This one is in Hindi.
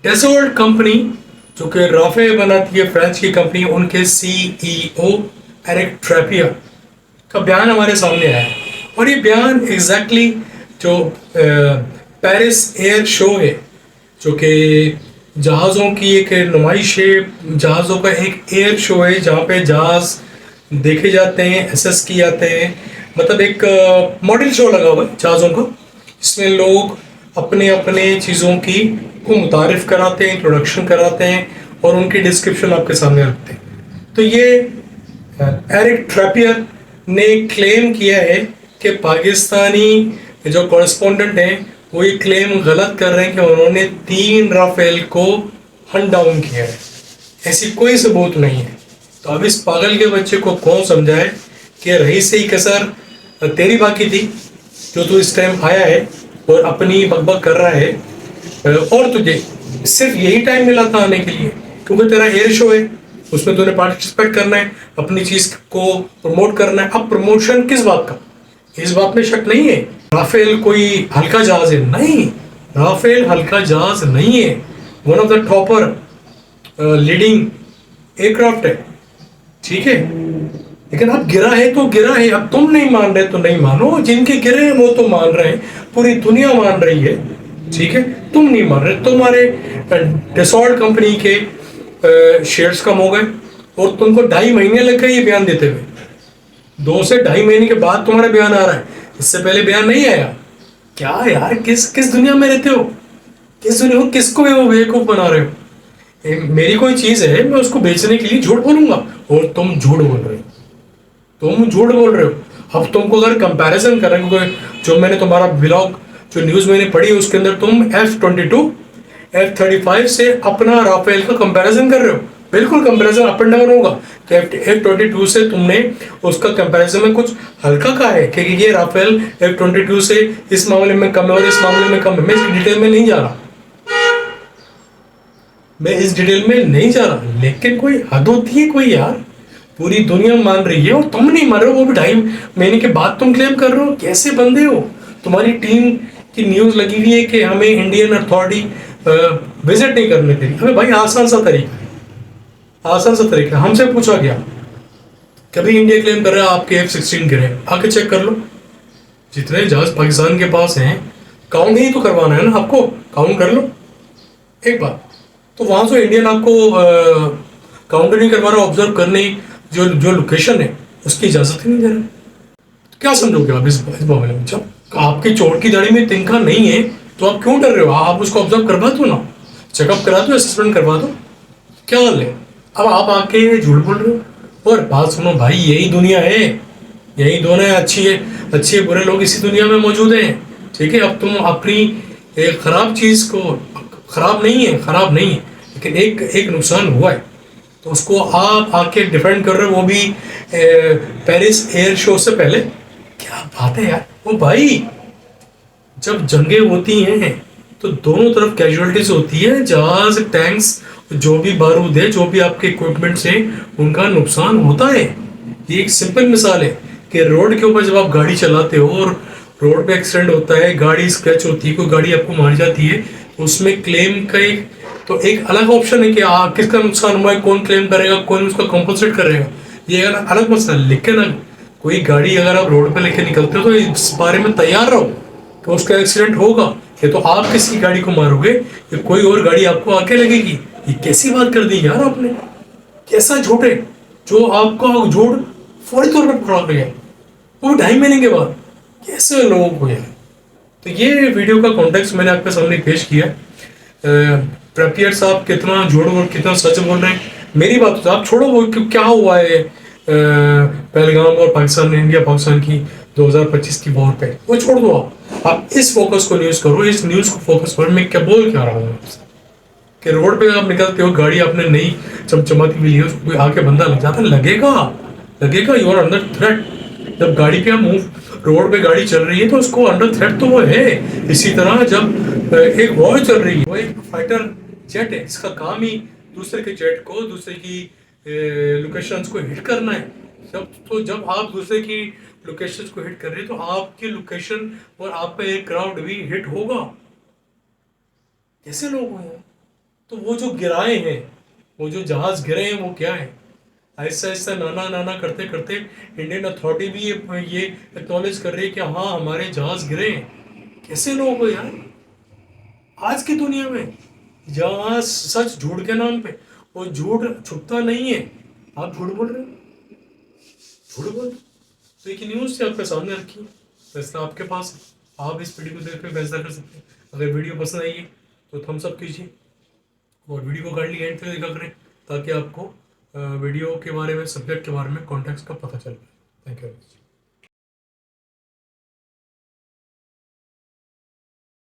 डेसोल्ट कंपनी जो कि राफेल बनाती है, फ्रेंच की कंपनी, उनके सीईओ एरिक ट्रैपियर का बयान हमारे सामने आया है। और ये बयान एग्जैक्टली जो पेरिस एयर शो है, जो कि जहाज़ों की एक नुमाइश है, जहाज़ों का एक एयर शो है जहाँ पे जहाज़ देखे जाते हैं, एसेस किए जाते हैं। मतलब एक मॉडल शो लगा हुआ है जहाज़ों का, जिसमें लोग अपने अपने चीज़ों की को मुतारिफ कराते हैं, इंट्रोडक्शन कराते हैं और उनकी डिस्क्रिप्शन आपके सामने रखते हैं। तो ये एरिक ट्रैपियर ने क्लेम किया है कि पाकिस्तानी जो कॉरेस्पॉन्डेंट हैं वो ये क्लेम गलत कर रहे हैं कि उन्होंने 3 राफेल को हंट डाउन किया है। ऐसी कोई सबूत नहीं है। तो अब इस पागल के बच्चे को कौन समझाए कि रही से ही कसर तेरी बाकी थी, जो तू इस टाइम आया है और अपनी बकबक कर रहा है, और तुझे सिर्फ यही टाइम मिला था आने के लिए क्योंकि तेरा एयर शो है, उसमें तूने पार्टिसिपेट करना है, अपनी चीज को प्रमोट करना है। अब प्रमोशन किस बात का, इस बात में शक नहीं है। राफेल कोई हल्का जहाज है? नहीं, राफेल हल्का जहाज नहीं है। One of the topper leading aircraft है, ठीक है। लेकिन अब गिरा है तो गिरा है, अब तुम नहीं मान रहे तो नहीं मानो, जिनके गिरे हैं वो तो मान रहे हैं, पूरी दुनिया मान रही है, ठीक है। तुम नहीं मान रहे, तुम्हारे डेसॉल्ट कंपनी के शेयर्स कम हो गए और तुमको 2.5 महीने लग गए ये बयान देते हुए। 2 से 2.5 महीने के बाद तुम्हारा बयान आ रहा है, इससे पहले बयान नहीं आया। क्या यार, किस किस दुनिया में रहते हो? किस दुनिया में किसको बेवकूफ बना रहे हो? मेरी कोई चीज है, मैं उसको बेचने के लिए झूठ बोलूंगा और तुम झूठ बोल रहे हो, तुम झूठ बोल रहे हो। अब तुमको अगर कंपैरिजन करें, क्योंकि जो मैंने तुम्हारा ब्लॉग, जो न्यूज मैंने पढ़ी उसके अंदर तुम F-22 F-35 से अपना राफेल का कंपैरिजन कर रहे हो। बिल्कुल कंपैरिजन अप एंड डाउन होगा। तो F-22 से तुमने उसका कंपैरिजन में कुछ हल्का कहा है कि ये राफेल F-22 से इस मामले में कम है और इस मामले में कम है। मैं इसकी डिटेल में नहीं जा रहा, मैं इस डिटेल में नहीं जा रहा, लेकिन कोई हद होती है कोई यार। पूरी दुनिया मान रही है और तुम नहीं मान रहे हो, वो भी 2.5 महीने के बाद तुम क्लेम कर रहे हो। कैसे बंदे हो? तुम्हारी टीम की न्यूज लगी हुई है कि हमें इंडियन अथॉरिटी विजिट नहीं करने देगी। अबे भाई, आसान सा तरीका है, आसान सा तरीका है। हमसे पूछा गया, कभी इंडिया क्लेम कर रहा है आपके F-16 गिरे, आके चेक कर लो। जितने जहाज पाकिस्तान के पास हैं, काउंट ही तो करवाना है ना आपको, काउंट कर लो एक बार। तो वहां से इंडियन आपको काउंट नहीं करवा रहा, ऑब्जर्व करने जो जो लोकेशन है उसकी इजाजत ही नहीं दे रहा। क्या समझोगे आप इस मामले में? जब आपकी चोट की दाढ़ी में तिनका नहीं है तो आप क्यों डर रहे हो? आप उसको ऑब्जर्व करवा दो ना, चेकअप करा दो, असेसमेंट करवा दो, क्या हाल है? अब आप आके झूठ बोल रहे हो। और बात सुनो भाई, यही दुनिया है, यही दुनिया है। अच्छी है बुरे लोग इसी दुनिया में मौजूद हैं, ठीक है। अब तुम अपनी एक खराब चीज को, खराब नहीं है, खराब नहीं है, लेकिन एक एक नुकसान हुआ है तो उसको आप आके डिफेंड कर रहे हो, वो भी पेरिस एयर शो से पहले। क्या बात है यार। वो भाई, जब जंगें होती हैं तो दोनों तरफ कैजुअलिटीज होती है, जहाज, टैंक्स, जो भी बारूद है, जो भी आपके इक्विपमेंट्स हैं, उनका नुकसान होता है। ये एक सिंपल मिसाल है कि रोड के ऊपर जब आप गाड़ी चलाते हो और रोड पे एक्सीडेंट होता है, गाड़ी स्क्रैच होती है, कोई गाड़ी आपको मार जाती है, तो उसमें क्लेम का एक अलग ऑप्शन है कि किसका नुकसान हुआ है, कौन क्लेम करेगा, कौन उसका कॉम्पनसेट करेगा, ये अलग मसला है। लेकिन कोई गाड़ी अगर आप रोड पे लेके निकलते हो तो इस बारे में तैयार रहो कि उसका एक्सीडेंट होगा। ये तो आप किसी गाड़ी को मारोगे या कोई और गाड़ी आपको आके लगेगी। ये कैसी बात कर दी यार आपने? कैसा झूठ है जो आपका झूठ फौरी तौर पर पकड़ा गया, वो 2.5 महीने के बाद? कैसे लोगों को यार। तो ये वीडियो का कॉन्टेक्स्ट मैंने आपके सामने पेश किया। ट्रैपियर साहब कितना झूठ और कितना सच बोल रहे हैं, मेरी बात तो आप छोड़ो, वो क्या हुआ है पहलगाम और पाकिस्तान, इंडिया पाकिस्तान की 2025 की वॉर पे, वो छोड़ दो। आप इस फोकस को न्यूज करो, इस न्यूज को फोकस करो। मैं क्या बोल क्या रहा हूँ कि रोड पे आप निकलते हो, गाड़ी आपने नई चमचमाती हुई है, उसको कोई आके बंदा लग जाता है, लगेगा, लगेगा, यू आर अंडर थ्रेट। जब गाड़ी पे मूव, रोड पे गाड़ी चल रही है तो उसको अंडर थ्रेट तो वो है। इसी तरह जब एक वॉर चल रही है, वो एक फाइटर जेट है, इसका काम ही दूसरे के जेट को, दूसरे की लोकेशंस को हिट करना है। जब आप दूसरे की लोकेशंस को हिट कर रहे हैं तो आपकी लोकेशन और आपका एक क्राउड भी हिट होगा। कैसे लोग हैं? तो वो जो गिराए हैं, वो जो जहाज गिरे हैं वो क्या है? ऐसा ऐसा नाना नाना करते करते इंडियन अथॉरिटी भी ये एक्नॉलेज कर रही है कि हाँ हमारे जहाज गिरे हैं। कैसे लोग हो यार आज की दुनिया में, जहाँ सच झूठ के नाम पे, वो झूठ छुपता नहीं है। आप झूठ बोल रहे हो, झूठ बोल। तो एक न्यूज़ थी आपके सामने रखी, फैसला आपके पास है। आप इस वीडियो को देख के फैसला कर सकते हैं। अगर वीडियो पसंद आई है तो थम्स अप कीजिए, और वीडियो को काइंडली एंड तक देखा करें, ताकि आपको वीडियो के बारे में, सब्जेक्ट के बारे में, कॉन्टेक्स्ट का पता चल पाए। Thank you.